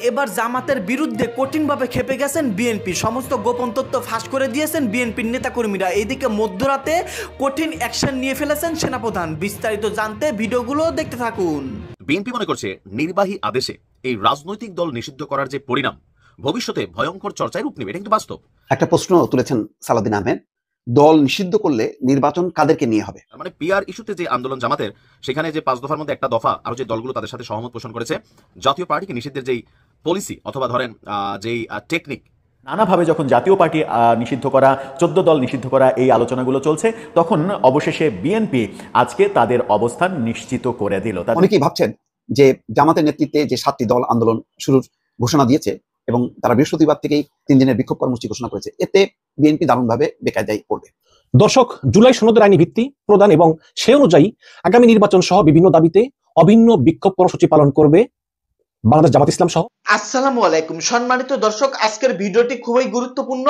এবার জামাতের বিরুদ্ধে কঠিনভাবে ক্ষেপে গেছেন বিএনপি। সমস্ত গোপন তথ্য ফাঁস করে দিয়েছেন বিএনপির নেতাকর্মীরা। এদিকে মধ্যরাতে কঠিন অ্যাকশন নিয়ে ফেলেছেন সেনাপ্রধান। বিস্তারিত জানতে ভিডিওগুলো দেখতে থাকুন। বিএনপি মনে করছে নির্বাহী আদেশে এই রাজনৈতিক দল নিষিদ্ধ করার যে পরিণাম ভবিষ্যতে ভয়ঙ্কর চর্চায় রূপ নেবে, এটা কিন্তু বাস্তব। একটা প্রশ্ন তুলেছেন সালাউদ্দিন আহমেদ, দল নিষিদ্ধ করলে নির্বাচন কাদেরকে নিয়ে হবে? মানে পিআর ইস্যুতে যে আন্দোলন জামাতের, সেখানে যে 5 দফার মধ্যে একটা দফা আরো যে দলগুলো তাদের সাথে সহমত পোষণ করেছে, জাতীয় পার্টিকে নিষিদ্ধের যেই পলিসি অথবা ধরেন যেই টেকনিক, নানাভাবে যখন জাতীয় পার্টি নিষিদ্ধ করা, 14 দল নিষিদ্ধ করা এই আলোচনাগুলো চলছে, তখন অবশেষে বিএনপি আজকে তাদের অবস্থান নিশ্চিত করে দিল। অনেকেই ভাবছেন যে জামাতের নেতৃত্বে যে 7টি দল আন্দোলন শুরুর ঘোষণা দিয়েছে এবং তারা বৃহস্পতিবার থেকেই 3 দিনের বিক্ষোভ কর্মসূচি ঘোষণা করেছে, এতে বিএনপি দারুণভাবে বেকায়দায় পড়বে। দর্শক, জুলাই সনদের আইনি ভিত্তি প্রদান এবং সে অনুযায়ী আগামী নির্বাচন সহ বিভিন্ন দাবিতে অভিন্ন বিক্ষোভ কর্মসূচি পালন করবে বাংলাদেশ জামাত ইসলাম সহ। আসসালামু আলাইকুম সম্মানিত দর্শক, আজকের ভিডিওটি খুবই গুরুত্বপূর্ণ,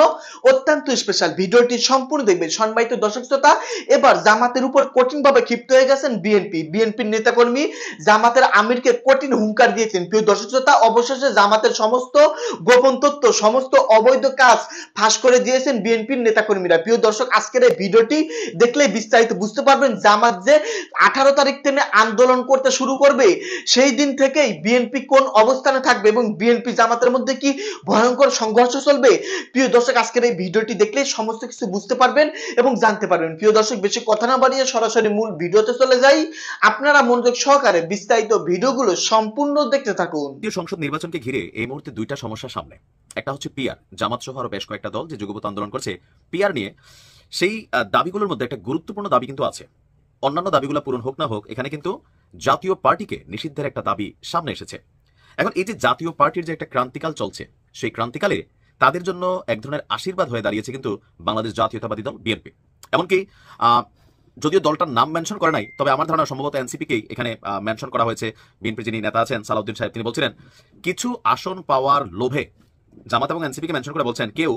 অত্যন্ত স্পেশাল। ভিডিওটি সম্পূর্ণ দেখবেন। সম্মানিত দর্শক শ্রোতা, এবার জামাতের উপর কঠিনভাবে ক্ষিপ্ত হয়ে গেছেন বিএনপির নেতাকর্মী। জামাতের আমিরকে কঠিন হুঙ্কার দিয়েছেন। প্রিয় দর্শক শ্রোতা, অবশেষে জামাতের সমস্ত গোপন তথ্য, সমস্ত অবৈধ কাজ ফাঁস করে দিয়েছেন বিএনপির নেতাকর্মীরা। প্রিয় দর্শক, আজকের এই ভিডিওটি দেখলে বিস্তারিত বুঝতে পারবেন জামাত যে 18 তারিখ থেকে আন্দোলন করতে শুরু করবে, সেই দিন থেকেই বিএনপি কোন অবস্থানে থাকবে এবং বিএনপি জামাতের মধ্যে কি ভয়ঙ্কর সংঘর্ষ চলবে। প্রিয় দর্শক, আজকের এই ভিডিওটি দেখলে সমস্ত কিছু বুঝতে পারবেন এবং জানতে পারবেন। প্রিয় দর্শক, বেশি কথা না বাড়িয়ে সরাসরি মূল ভিডিওতে চলে যাই। আপনারা মনোযোগ সহকারে বিস্তারিত ভিডিওগুলো সম্পূর্ণ দেখতে থাকুন। সংসদ নির্বাচনকে ঘিরে এই মুহূর্তে দুইটা সমস্যা সামনে। একটা হচ্ছে পিআর, জামাত সহ আরো বেশ কয়েকটা দল যে যুগপৎ আন্দোলন করছে পিআর নিয়ে। সেই দাবিগুলোর মধ্যে একটা গুরুত্বপূর্ণ দাবি কিন্তু আছে। অন্যান্য দাবিগুলো পূরণ হোক না হোক, এখানে কিন্তু জাতীয় পার্টিকে নিষিদ্ধের একটা দাবি সামনে এসেছে। এখন এই যে জাতীয় পার্টির যে একটা ক্রান্তিকাল চলছে, সেই ক্রান্তিকালে তাদের জন্য এক ধরনের আশীর্বাদ হয়ে দাঁড়িয়েছে কিন্তু বাংলাদেশ জাতীয়তাবাদী দল বিএনপি। এমনকি যদিও দলটার নাম মেনশন করে নাই, তবে আমার ধারণা সম্ভবত এনসিপিকেই এখানে মেনশন করা হয়েছে। বিএনপির যিনি নেতা আছেন সালাউদ্দিন সাহেব, তিনি বলছিলেন কিছু আসন পাওয়ার লোভে জামাত এবং এনসিপিকে মেনশন করে বলছেন কেউ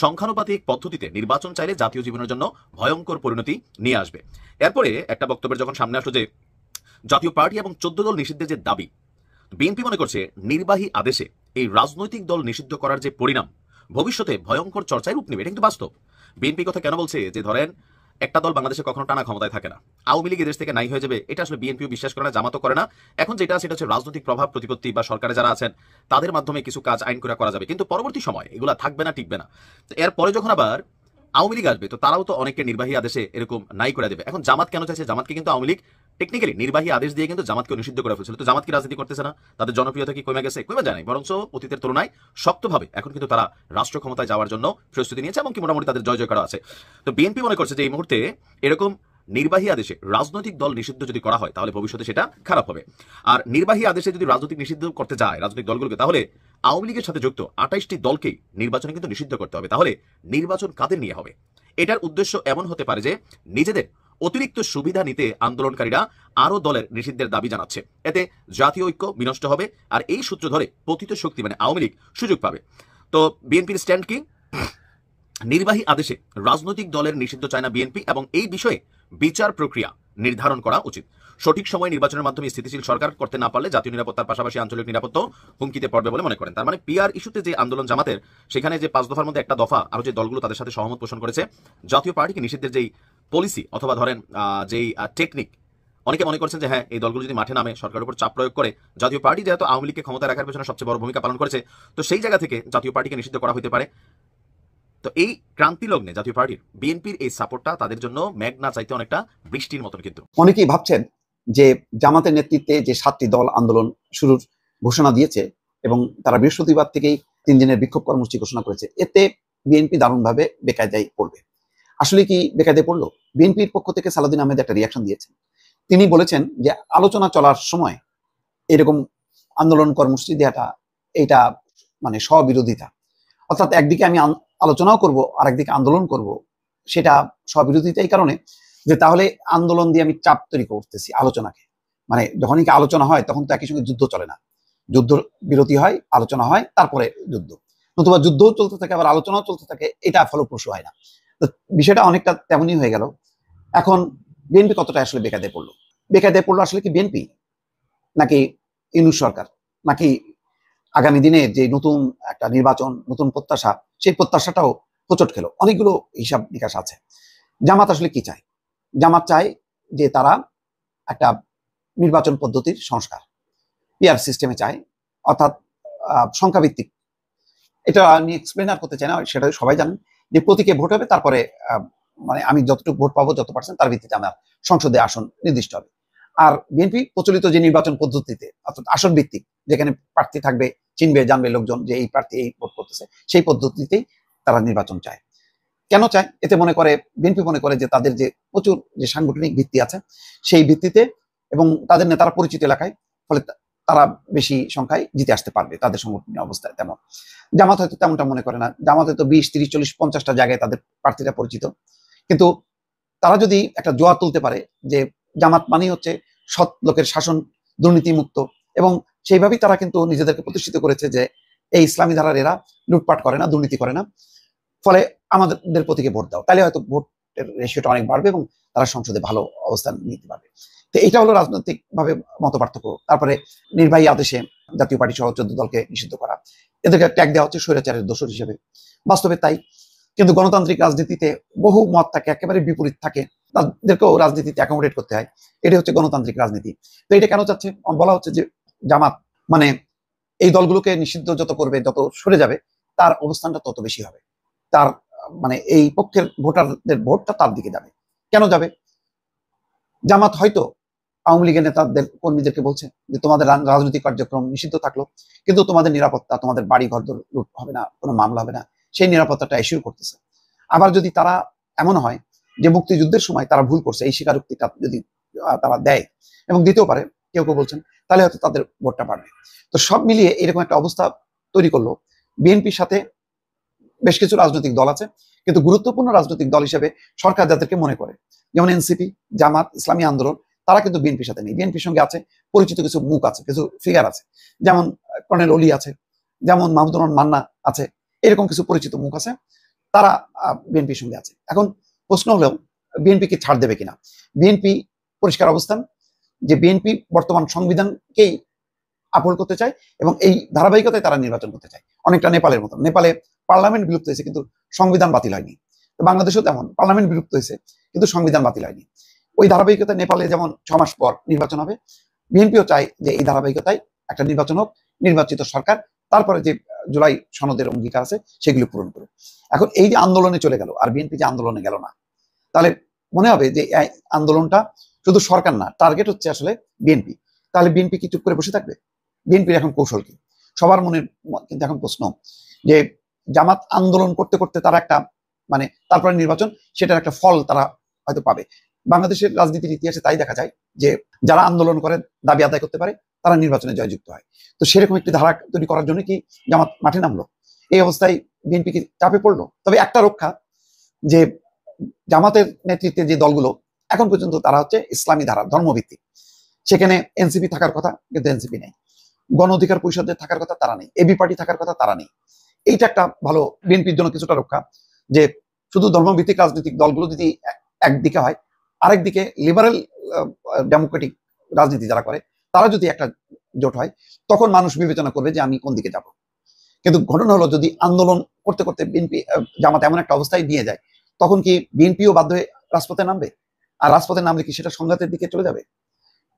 সংখ্যানুপাতিক পদ্ধতিতে নির্বাচন চাইলে জাতীয় জীবনের জন্য ভয়ঙ্কর পরিণতি নিয়ে আসবে। এরপরে একটা বক্তব্যের যখন সামনে আসলো যে জাতীয় পার্টি এবং 14 দল নিষিদ্ধের যে দাবি, বিএনপি মনে করছে নির্বাহী আদেশে এই রাজনৈতিক দল নিষিদ্ধ করার যে পরিণাম ভবিষ্যতে ভয়ঙ্কর চর্চায় রূপ নেবে, এটা কিন্তু বাস্তব। বিএনপি কথা কেন বলছে যে ধরেন একটা দল বাংলাদেশে কখনো টানা ক্ষমতায় থাকে না, আওয়ামী লীগ দেশ থেকে নাই হয়ে যাবে, এটা আসলে বিএনপিও বিশ্বাস করে না, জামাতও করে না। এখন যেটা সেটা হচ্ছে রাজনৈতিক প্রভাব প্রতিপত্তি বা সরকারে যারা আছেন তাদের মাধ্যমে কিছু কাজ আইন করে করা যাবে, কিন্তু পরবর্তী সময় এগুলা থাকবে না, টিকবে না। এরপরে যখন আবার আওয়ামী লীগ আসবে, তো তারাও তো অনেককে নির্বাহী আদেশে এরকম নাই করে দেবে। এখন জামাত কেন চাইছে? জামাতকে কিন্তু আওয়ামী লীগ টেকনিক্যালি নির্বাহী আদেশ দিয়ে কিন্তু জামাতকে নিষিদ্ধ করে ফেলছিল। তো জামাত কি রাজনীতি করতেছে না? তাদের জনপ্রিয়তা কি কমে গেছে? কমে যায় নাই, বরঞ্চ অতীতের তুলনায় শক্তভাবে এখন কিন্তু তারা রাষ্ট্র ক্ষমতায় যাওয়ার জন্য প্রস্তুতি নিয়েছে এবং কি মোটামুটি তাদের জয় জয় করা আছে। তো বিএনপি মনে করছে যে এই মুহূর্তে এরকম নির্বাহী আদেশে রাজনৈতিক দল নিষিদ্ধ যদি করা হয় তাহলে ভবিষ্যতে সেটা খারাপ হবে। আর নির্বাহী আদেশে যদি রাজনৈতিক নিষিদ্ধ করতে যায় রাজনৈতিক দলগুলোকে, তাহলে আওয়ামী লীগের সাথে যুক্ত 28টি দলকেই নির্বাচনে কিন্তু নিষিদ্ধ করতে হবে। তাহলে নির্বাচন কাদের নিয়ে হবে? এটার উদ্দেশ্য এমন হতে পারে যে নিজেদের অতিরিক্ত সুবিধা নিতে আন্দোলনকারীরা আরো দলের নিষিদ্ধের দাবি জানাচ্ছে। এতে জাতীয় ঐক্য বিনষ্ট হবে আর এই সূত্র ধরে পতিত শক্তি মানে আওয়ামী লীগ সুযোগ পাবে। তো বিএনপির স্ট্যান্ড কি? নির্বাহী আদেশে রাজনৈতিক দলের নিষিদ্ধ চায় না বিএনপি এবং এই বিষয়ে বিচার প্রক্রিয়া নির্ধারণ করা উচিত। সঠিক সময় নির্বাচনের মাধ্যমে স্থিতিশীল সরকার করতে না পারলে জাতীয় নিরাপত্তার পাশাপাশি আঞ্চলিক নিরাপত্তা হুমকিতে পড়বে বলে মনে করেন। তার মানে পিআর ইস্যুতে যে আন্দোলন জামাতের, সেখানে যে 5 দফার মধ্যে একটা দফা আরো যে দলগুলো তাদের সাথে সহমত পোষণ করেছে, জাতীয় পার্টিকে নিষিদ্ধের যেই পলিসি অথবা ধরেন যেই টেকনিক, অনেকে মনে করছেন যে হ্যাঁ, এই দলগুলো যদি মাঠে নামে সরকারের উপর চাপ প্রয়োগ করে, জাতীয় পার্টি যেহেতু আওয়ামী লীগকে ক্ষমতায় রাখার পেছনে সবচেয়ে বড় ভূমিকা পালন করেছে, তো সেই জায়গা থেকে জাতীয় পার্টিকে নিষিদ্ধ করা হতে পারে। তো এই ক্রান্তি লগ্নে জাতীয় পার্টির বিএনপির এই সাপোর্টটা তাদের জন্য মেঘ না চাইতে অনেকটা বৃষ্টির মতন। কিন্তু অনেকেই ভাবছেন যে জামাতের নেতৃত্বে যে 7টি দল আন্দোলন শুরুর ঘোষণা দিয়েছে এবং তারা বৃহস্পতিবার থেকেই 3 দিনের বিক্ষোভ কর্মসূচি ঘোষণা করেছে, এতে বিএনপি দারুণভাবে বেকায়দায় পড়বে। আসলে কি বেকায়দায় পড়লো? বিএনপির পক্ষ থেকে সালাউদ্দিন আহমেদ একটা রিয়াকশন দিয়েছেন। তিনি বলেছেন যে আলোচনা চলার সময় এরকম আন্দোলন কর্মসূচি দেওয়াটা এটা মানে স্ববিরোধিতা, অর্থাৎ একদিকে আমি আলোচনাও করব আর একদিকে আন্দোলন করব, সেটা স্ববিরোধিতা এই কারণে যে তাহলে আন্দোলন দিয়ে আমি চাপ তৈরি করতেছি আলোচনাকে। মানে যখনই কি আলোচনা হয় তখন তো একই সঙ্গে যুদ্ধ চলে না, যুদ্ধ বিরতি হয়, আলোচনা হয়, তারপরে যুদ্ধ, নতুবা যুদ্ধও চলতে থাকে আবার আলোচনাও চলতে থাকে, এটা ফলপ্রসূ হয় না। তো বিষয়টা অনেকটা তেমনই হয়ে গেল। এখন বিএনপি কতটা আসলে বেকায়দায় পড়লো? বেকায়দায় পড়লো আসলে কি বিএনপি, নাকি ইউনূস সরকার, নাকি আগামী দিনে যে নতুন একটা নির্বাচন, নতুন প্রত্যাশা, সেই প্রত্যাশাটাও হোঁচট খেলো। অনেকগুলো হিসাব নিকাশ আছে। জামাত আসলে কি চায়? জামাত চায় যে তারা একটা নির্বাচন পদ্ধতির সংস্কার, পিআর সিস্টেমে চায়, অর্থাৎ সংখ্যাভিত্তিক। এটা আমি এক্সপ্লেন আর করতে চাই না, সেটা সবাই জানেন যে প্রতীকে ভোট হবে, তারপরে মানে আমি যতটুকু ভোট পাবো, যত পার্সেন্ট, তার ভিত্তিতে আমার সংসদে আসন নির্দিষ্ট হবে। আর বিএনপি প্রচলিত যে নির্বাচন পদ্ধতিতে, অর্থাৎ আসন ভিত্তিক, যেখানে প্রার্থী থাকবে, চিনবে জানবে লোকজন যে এই প্রার্থী এই ভোট করতেছে, সেই পদ্ধতিতেই তারা নির্বাচন চায়। কেন চায়? এতে মনে করে, বিএনপি মনে করে যে তাদের যে প্রচুর যে সাংগঠনিক ভিত্তি আছে, সেই ভিত্তিতে এবং তাদের নেতারা পরিচিত এলাকায়, ফলে তারা বেশি সংখ্যায় জিতে আসতে পারবে তাদের সংগঠনের অবস্থায়। তেমন জামাত হয়তো তেমনটা মনে করে না। জামাত হয়তো 20, 30, 40, 50টা জায়গায় তাদের প্রার্থীরা পরিচিত, কিন্তু তারা যদি একটা জোয়ার তুলতে পারে যে জামাত মানেই হচ্ছে সৎ লোকের শাসন, দুর্নীতিমুক্ত, এবং সেইভাবেই তারা কিন্তু নিজেদেরকে প্রতিষ্ঠিত করেছে যে এই ইসলামী ধারার এরা লুটপাট করে না, দুর্নীতি করে না, ফলে আমাদের প্রতীকে ভোট দাও, তাহলে হয়তো ভোটের রেশিওটা অনেক বাড়বে এবং তারা সংসদে ভালো অবস্থান নিতে পারবে। তো এটা হলো রাজনৈতিক ভাবে মত পার্থক্য। তারপরে নির্বাহী আদেশে জাতীয় পার্টি সহ 14 দলকে নিষিদ্ধ করা, এদেরকে ট্যাগ দেওয়া হচ্ছে স্বৈরাচারের দোষর হিসেবে। বাস্তবে তাই, কিন্তু গণতান্ত্রিক রাজনীতিতে বহু মত থাকে, একেবারে বিপরীত থাকে, তাদেরকেও রাজনীতিতে অ্যাকোমোডেট করতে হয়। এটা হচ্ছে গণতান্ত্রিক রাজনীতি। তো এটা কেন চাচ্ছে? বলা হচ্ছে যে জামাত মানে এই দলগুলোকে নিষিদ্ধ যত করবে, যত সরে যাবে, তার অবস্থানটা তত বেশি হবে, তার মানে এই পক্ষের ভোটারদের ভোটটা তার দিকে যাবে। কেন যাবে? জামাত হয়তো আওয়ামী লীগের নেতাদের, কর্মীদেরকে বলছে যে তোমাদের রাজনৈতিক কার্যক্রম নিষিদ্ধ থাকলো, কিন্তু তোমাদের নিরাপত্তা, তোমাদের বাড়ি ঘর লুট হবে না, কোনো মামলা হবে না, সেই নিরাপত্তাটা এশিওর করতেছে। আবার যদি তারা এমন হয় যে মুক্তিযুদ্ধের সময় তারা ভুল করছে, এই স্বীকারোক্তিটা যদি তারা দেয় এবং দিতেও পারে, কেউ কেউ বলছেন, তাহলে হয়তো তাদের ভোটটা বাড়বে। তো সব মিলিয়ে এরকম একটা অবস্থা তৈরি করলো। বিএনপির সাথে বেশ কিছু রাজনৈতিক দল আছে, কিন্তু গুরুত্বপূর্ণ রাজনৈতিক দল হিসেবে সরকার যাদেরকে মনে করে, যেমন এনসিপি, জামাত, ইসলামী আন্দোলন, তারা কিন্তু বিএনপির সাথে নেই। বিএনপির সঙ্গে আছে পরিচিত কিছু মুখ আছে, কিছু ফিগার আছে, যেমন কর্নেল অলি আছে, যেমন মাহমুদুর রহমান মান্না আছে, এরকম কিছু পরিচিত মুখ আছে, তারা বিএনপির সঙ্গে আছে। এখন প্রশ্ন হলেও বিএনপিকে ছাড় দেবে কিনা? বিএনপি পরিষ্কার অবস্থান যে বিএনপি বর্তমান সংবিধানকেই আপহোল্ড করতে চায় এবং এই ধারাবাহিকতায় তারা নির্বাচন করতে চায়, অনেকটা নেপালের মতো। নেপালে পার্লামেন্ট বিলুপ্ত হয়েছে কিন্তু সংবিধান বাতিল হয়নি। তো বাংলাদেশেও তেমন, পার্লামেন্ট বিলুপ্ত হয়েছে কিন্তু সংবিধান বাতিল হয়নি। ওই ধারাবাহিকতায় নেপালে যেমন 6 মাস পর নির্বাচন হবে, বিএনপিও চায় যে এই ধারাবাহিকতায় একটা নির্বাচন হোক, নির্বাচিত সরকার তারপরে যে জুলাই সনদের অঙ্গীকার আছে সেগুলো পূরণ করুক। এখন এই যে আন্দোলনে চলে গেল আর বিএনপি যে আন্দোলনে গেল না, তাহলে মনে হবে যে এই আন্দোলনটা শুধু সরকার না, টার্গেট হচ্ছে আসলে বিএনপি। তাহলে বিএনপি কি চুপ করে বসে থাকবে? বিএনপির এখন কৌশল কি? সবার মনে কিন্তু এখন প্রশ্ন যে জামাত আন্দোলন করতে করতে তারা একটা মানে তারপরে নির্বাচন, সেটার একটা ফল তারা হয়তো পাবে। বাংলাদেশের রাজনীতির ইতিহাসে তাই দেখা যায় যে যারা আন্দোলন করে, দাবি আদায় করতে পারে, তারা নির্বাচনে জয়যুক্ত হয়। তো সেরকম একটি ধারা তৈরি করার জন্য কি জামাত মাঠে নামলো? এই অবস্থায় বিএনপি কি চাপে পড়লো? তবে একটা রক্ষা, যে জামাতের নেতৃত্বে যে দলগুলো এখন পর্যন্ত তারা হচ্ছে ইসলামী ধারা, ধর্মভিত্তিক। সেখানে এনসিপি থাকার কথা, কিন্তু এনসিপি নেই। গণ অধিকার পরিষদের থাকার কথা, তারা নেই। এবি পার্টি থাকার কথা, তারা নেই। এইটা একটা ভালো বিএনপির জন্য কিছুটা রক্ষা, যে শুধু ধর্মভিত্তিক রাজনৈতিক দলগুলো যদি একদিকে হয়, আরেকদিকে লিবারেল ডেমোক্রেটিক রাজনীতি যারা করে তারা যদি একটা জোট হয়, তখন মানুষ বিবেচনা করবে যে আমি কোন দিকে যাব। কিন্তু ঘটনা হলো, যদি আন্দোলন করতে করতে বিএনপি জামাত এমন একটা অবস্থায় নিয়ে যায়, তখন কি বিএনপিও বাধ্য হয়ে রাজপথে নামবে? আর রাজপথে নামলে কি সেটা সংঘাতের দিকে চলে যাবে?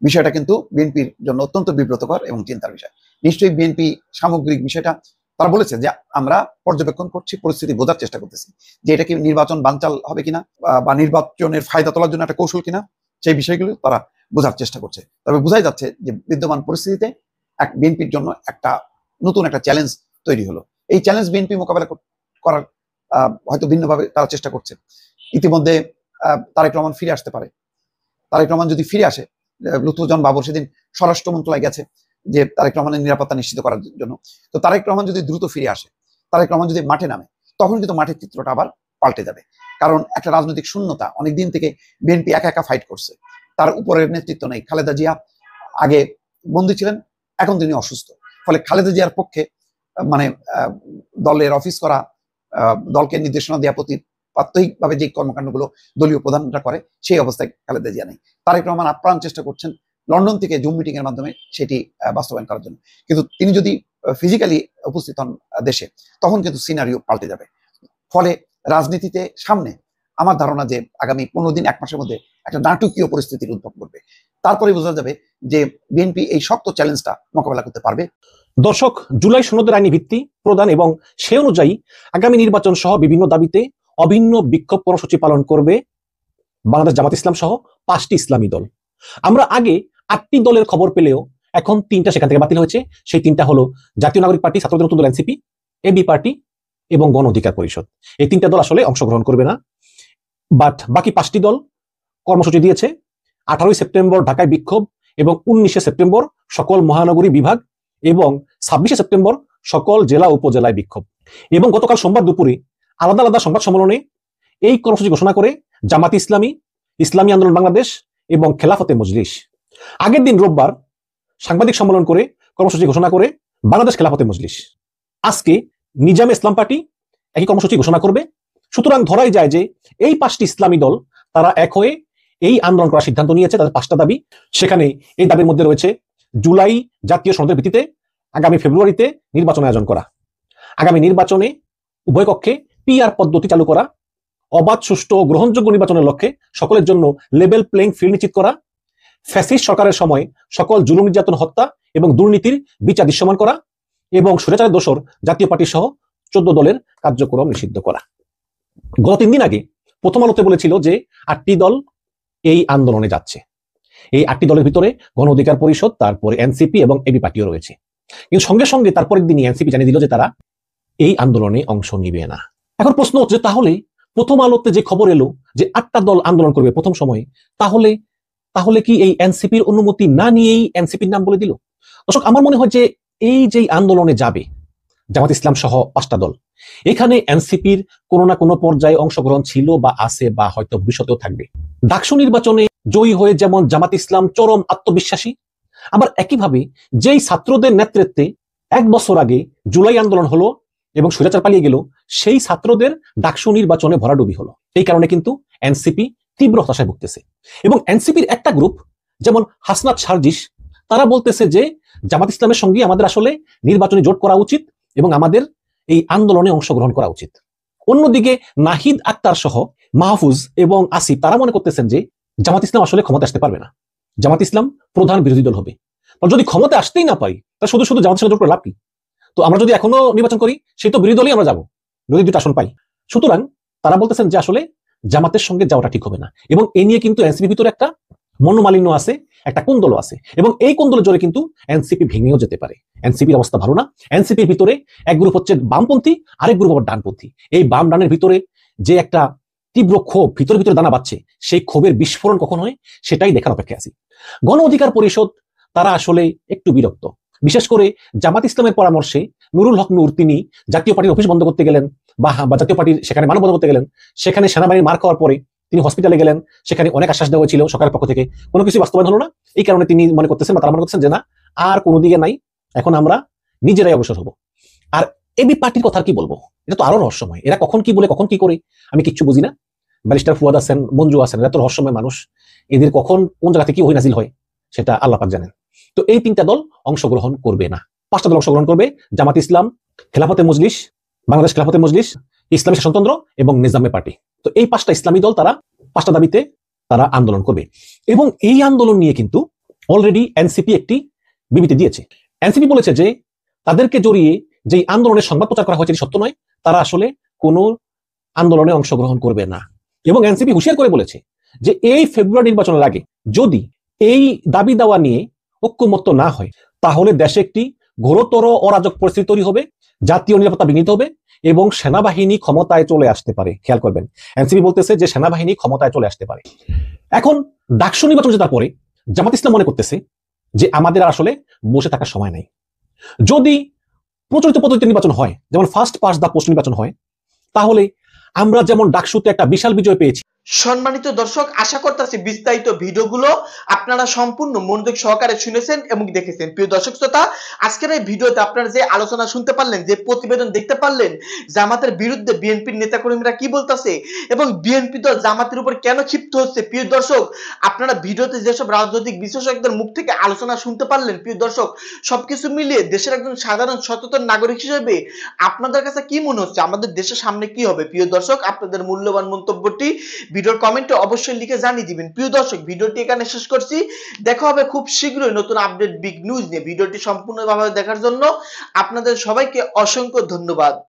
বিষয়টা কিন্তু বিএনপির জন্য অত্যন্ত বিব্রতকর এবং চিন্তার বিষয়। নিশ্চয়ই বিএনপি সামগ্রিক বিষয়টা তারা বলেছে যে আমরা পর্যবেক্ষণ করছি, পরিস্থিতি বোঝার চেষ্টা করতেছি যে এটা কি নির্বাচন বানচাল হবে কিনা বা নির্বাচনের ফায়দা তোলার জন্য একটা কৌশল কিনা, সেই বিষয়গুলো তারা বোঝার চেষ্টা করছে। তবে বোঝাই যাচ্ছে যে বিদ্যমান পরিস্থিতিতে এক বিএনপির জন্য একটা নতুন একটা চ্যালেঞ্জ তৈরি হলো। এই চ্যালেঞ্জ বিএনপি মোকাবেলা করার হয়তো ভিন্নভাবে তারা চেষ্টা করছে। ইতিমধ্যে তারেক রহমান ফিরে আসতে পারে। তারেক রহমান যদি ফিরে আসে, লুৎফুজ্জামান বাবর সেদিন স্বরাষ্ট্র মন্ত্রণালয়ে গেছে যে তারেক রহমানের নিরাপত্তা নিশ্চিত করার জন্য। তো তারেক রহমান যদি দ্রুত ফিরে আসে, তারেক রহমান যদি মাঠে নামে, তখন কিন্তু মাঠের চিত্রটা আবার পাল্টে যাবে। কারণ একটা রাজনৈতিক শূন্যতা, অনেকদিন থেকে বিএনপি একা একা ফাইট করছে, তার উপরের নেতৃত্ব নেই। খালেদা জিয়া আগে বন্দী ছিলেন, এখন তিনি অসুস্থ, ফলে খালেদা জিয়ার পক্ষে মানে দলের অফিস করা, দলকে নির্দেশনা দেওয়া, প্রাত্যহিকভাবে যে কর্মকাণ্ডগুলো দলীয় প্রধানরা করে, সেই অবস্থায় খালেদা জিয়া নেই। তারেক রহমান আপ্রাণ চেষ্টা করছেন লন্ডন থেকে জুম মিটিং এর মাধ্যমে সেটি বাস্তবায়ন করার জন্য। কিন্তু তিনি যদি ফিজিক্যালি উপস্থিত হন দেশে, তখন কিন্তু সিনারিও পাল্টে যাবে। ফলে রাজনীতিতে সামনে আমার ধারণা যে আগামী 15 দিন 1 মাসের মধ্যে একটা নাটকীয় পরিস্থিতির উদ্ভব করবে। তারপরে বোঝা যাবে যে বিএনপি এই শক্ত চ্যালেঞ্জটা মোকাবেলা করতে পারবে। দর্শক, জুলাই সনদের আইনি ভিত্তি প্রদান এবং সে অনুযায়ী আগামী নির্বাচন সহ বিভিন্ন দাবিতে অভিন্ন বিক্ষোভ কর্মসূচি পালন করবে বাংলাদেশ জামাত ইসলাম সহ 5টি ইসলামী দল। আমরা আগে 8টি দলের খবর পেলেও এখন 3টা সেখান থেকে বাতিল হয়েছে। সেই 3টা হলো জাতীয় নাগরিক পার্টি, ছাত্রদের নতুন দল এনসিপি, এবি পার্টি এবং গণ অধিকার পরিষদ। এই 3টা দল আসলে অংশগ্রহণ করবে না, বাট বাকি 5টি দল কর্মসূচি দিয়েছে। 18ই সেপ্টেম্বর ঢাকায় বিক্ষোভ এবং 19শে সেপ্টেম্বর সকল মহানগরী বিভাগ এবং 26শে সেপ্টেম্বর সকল জেলা উপজেলায় বিক্ষোভ। এবং গতকাল সোমবার দুপুরে আলাদা আলাদা সংবাদ সম্মেলনে এই কর্মসূচি ঘোষণা করে জামাত ইসলামী, ইসলামী আন্দোলন বাংলাদেশ এবং খেলাফতে মজলিস। আগের দিন রোববার সাংবাদিক সম্মেলন করে কর্মসূচি ঘোষণা করে বাংলাদেশ খেলাফতে মজলিস। আজকে নিজামে ইসলাম পার্টি একই কর্মসূচি ঘোষণা করবে। সুতরাং ধরাই যায় যে এই 5টি ইসলামী দল তারা এক হয়ে এই আন্দোলন করার সিদ্ধান্ত নিয়েছে। তাদের 5টা দাবি, সেখানে এই দাবির মধ্যে রয়েছে জুলাই জাতীয় সনদের ভিত্তিতে আগামী ফেব্রুয়ারিতে নির্বাচন আয়োজন করা, আগামী নির্বাচনে উভয় কক্ষে পিআর পদ্ধতি চালু করা, অবাধ, সুষ্ঠু ও গ্রহণযোগ্য নির্বাচনের লক্ষ্যে সকলের জন্য লেভেল প্লেইং ফিল্ড নিশ্চিত করা, ফ্যাসিস্ট সরকারের সময় সকল জুলুম, নির্যাতন, হত্যা এবং দুর্নীতির বিচার দৃশ্যমান করা এবং স্বৈরাচারের দোসর জাতীয় পার্টি সহ 14 দলের কার্যক্রম নিষিদ্ধ করা। গত 3 দিন আগে প্রথম আলোতে বলেছিল যে 8টি দল এই আন্দোলনে যাচ্ছে। এই 8টি দলের ভিতরে গণ অধিকার পরিষদ, তারপরে এনসিপি এবং এবি পার্টিও রয়েছে। কিন্তু সঙ্গে সঙ্গে তারপরের দিনই এনসিপি জানিয়ে দিল যে তারা এই আন্দোলনে অংশ নিবে না। এখন প্রশ্ন হচ্ছে, তাহলে প্রথম আলোতে যে খবর এলো যে 8টা দল আন্দোলন করবে প্রথম সময়ে, তাহলে কি এই এনসিপির অনুমতি না নিয়েই এনসিপির নাম বলে দিল? দর্শক, আমার মনে হয় যে এই যে আন্দোলনে যাবে জামাত ইসলাম সহ 5টা দল, এখানে এনসিপির কোনো না কোনো পর্যায়ে অংশগ্রহণ ছিল বা আছে বা হয়তো ভবিষ্যতেও থাকবে। ডাকসু নির্বাচনে জয়ী হয়ে যেমন জামাত ইসলাম চরম আত্মবিশ্বাসী, আবার একইভাবে যেই ছাত্রদের নেতৃত্বে 1 বছর আগে জুলাই আন্দোলন হলো এবং স্বৈরাচার পালিয়ে গেল, সেই ছাত্রদের ডাকসু নির্বাচনে ভরাডুবি হলো। এই কারণে কিন্তু এনসিপি তীব্র হতাশায় ভুগতেছে। এবং এনসিপির একটা গ্রুপ যেমন হাসনাত সার্জিস, তারা বলতেছে যে জামাত ইসলামের সঙ্গে আমাদের আসলে নির্বাচনী জোট করা উচিত এবং আমাদের এই আন্দোলনে অংশগ্রহণ করা উচিত। অন্যদিকে নাহিদ আক্তার সহ মাহফুজ এবং আসিফ তারা মনে করতেছেন যে জামাত ইসলাম আসলে ক্ষমতা আসতে পারবে না, জামাত ইসলাম প্রধান বিরোধী দল হবে। যদি ক্ষমতা আসতেই না পারি, তাহলে শুধু শুধু জামাতের সঙ্গে জোট করে লাভ কি? তো আমরা যদি এখনো নির্বাচন করি, সেই তো বিরোধী দলই আমরা যাবো যদি 2টা আসন পাই। সুতরাং তারা বলতেছেন যে আসলে জামাতের সঙ্গে যাওয়াটা ঠিক হবে না। এবং এই নিয়ে কিন্তু এনসিপির ভিতরে একটা মনোমালিন্য আছে, একটা কোন্দল আছে, এবং এই কোন্দলের জোরে কিন্তু এনসিপি ভেঙেও যেতে পারে। এনসিপির অবস্থা ভালো না। এনসিপির ভিতরে এক গ্রুপ হচ্ছে বামপন্থী, আরেক গ্রুপ আবার ডানপন্থী। এই বাম ডানের ভিতরে যে একটা তীব্র ক্ষোভ ভিতরে ভিতরে দানা বাচ্ছে, সেই ক্ষোভের বিস্ফোরণ কখন হয় সেটাই দেখার অপেক্ষায় আছি। গণ অধিকার পরিষদ তারা আসলে একটু বিরক্ত, বিশেষ করে জামাত ইসলামের পরামর্শে নুরুল হক নূর তিনি জাতীয় পার্টির অফিস বন্ধ করতে গেলেন বা জাতীয় পার্টির সেখানে মানববন্ধন করতে গেলেন। সেখানে সেনাবাহিনীর মার খাওয়ার পরে তিনি হসপিটালে গেলেন। সেখানে অনেক আশ্বাস দেওয়া হয়েছিল সরকারের পক্ষ থেকে, কোনো কিছু বাস্তবায়ন হলো না। এই কারণে তিনি মনে করতেছেন বা তারা মনে করতেছেন যে না, আর কোনো দিকে নাই, এখন আমরা নিজেরাই অগ্রসর হব। আর এবি পার্টির কথা কি বলবো, এটা তো আরো রহস্যময়। এরা কখন কি বলে কখন কি করে আমি কিচ্ছু বুঝি না। ব্যারিস্টার ফুয়াদ আছেন, মঞ্জু আছেন, এরা তো রহস্যময় মানুষ। এদের কখন কোন জায়গা থেকে কি ওহী নাজিল হয় সেটা আল্লাহ পাক জানেন। তো এই 3টা দল অংশগ্রহণ করবে না। 5টা দল অংশগ্রহণ করবে, জামাত ইসলাম, খেলাফতে মজলিস, বাংলাদেশ খেলাফতে মজলিস, ইসলামী শাসনতন্ত্র এবং নিজামে পার্টি। তো এই 5টা ইসলামী দল তারা 5টা দাবিতে তারা আন্দোলন করবে। এবং এই আন্দোলন নিয়ে কিন্তু অলরেডি এনসিপি একটি বিবৃতি দিয়েছে। এনসিপি বলেছে যে তাদেরকে জড়িয়ে যে আন্দোলনের সংবাদ প্রচার করা হয়েছে সত্য নয়, তারা আসলে কোনো আন্দোলনে অংশগ্রহণ করবে না। এবং এনসিপি হুঁশিয়ার করে বলেছে যে এই ফেব্রুয়ারি নির্বাচনের আগে যদি এই দাবি দাওয়া নিয়ে ঐক্যমত্য না হয়, তাহলে দেশে একটি ঘোরতর অরাজক পরিস্থিতি তৈরি হবে, জাতীয় নিরাপত্তা বিঘ্নিত হবে এবং সেনাবাহিনী ক্ষমতায় চলে আসতে পারে। খেয়াল করবেন, এনসিপি বলতেছে যে সেনাবাহিনী ক্ষমতায় চলে আসতে পারে। এখন ডাকসু নির্বাচন জেতার পরে জামাত ইসলাম মনে করতেছে যে আমাদের আসলে বসে থাকার সময় নাই। যদি প্রচলিত পদ্ধতিতে নির্বাচন হয়, যেমন ফার্স্ট পাস্ট দ্য পোস্ট নির্বাচন হয়, তাহলে আমরা যেমন ডাকসুতে একটা বিশাল বিজয় পেয়েছি, সম্মানিত দর্শক, আশা করতেছি বিস্তারিত ভিডিওগুলো আপনারা সম্পূর্ণ মনোযোগ সহকারে শুনেছেন এবং দেখেছেন। প্রিয় দর্শক শ্রোতা, আজকের এই ভিডিওতে আপনারা যে আলোচনা শুনতে পারলেন, যে প্রতিবেদন দেখতে পারলেন, জামাতের বিরুদ্ধে বিএনপির নেতাকর্মীরা কি বলতেছে এবং বিএনপি দল জামাতের উপর কেন ক্ষিপ্ত হচ্ছে, প্রিয় দর্শক আপনারা ভিডিওতে যেসব রাজনৈতিক বিশেষজ্ঞদের মুখ থেকে আলোচনা শুনতে পারলেন, প্রিয় দর্শক সবকিছু মিলিয়ে দেশের একজন সাধারণ সচেতন নাগরিক হিসেবে আপনাদের কাছে কি মনে হচ্ছে, আমাদের দেশের সামনে কি হবে? প্রিয় দর্শক, আপনাদের মূল্যবান মন্তব্যটি ভিডিওর কমেন্টে অবশ্যই লিখে জানিয়ে দিবেন। প্রিয় দর্শক, ভিডিওটি এখানে শেষ করছি। দেখা হবে খুব শীঘ্রই নতুন আপডেট বিগ নিউজ নিয়ে। ভিডিওটি সম্পূর্ণভাবে দেখার জন্য আপনাদের সবাইকে অসংখ্য ধন্যবাদ।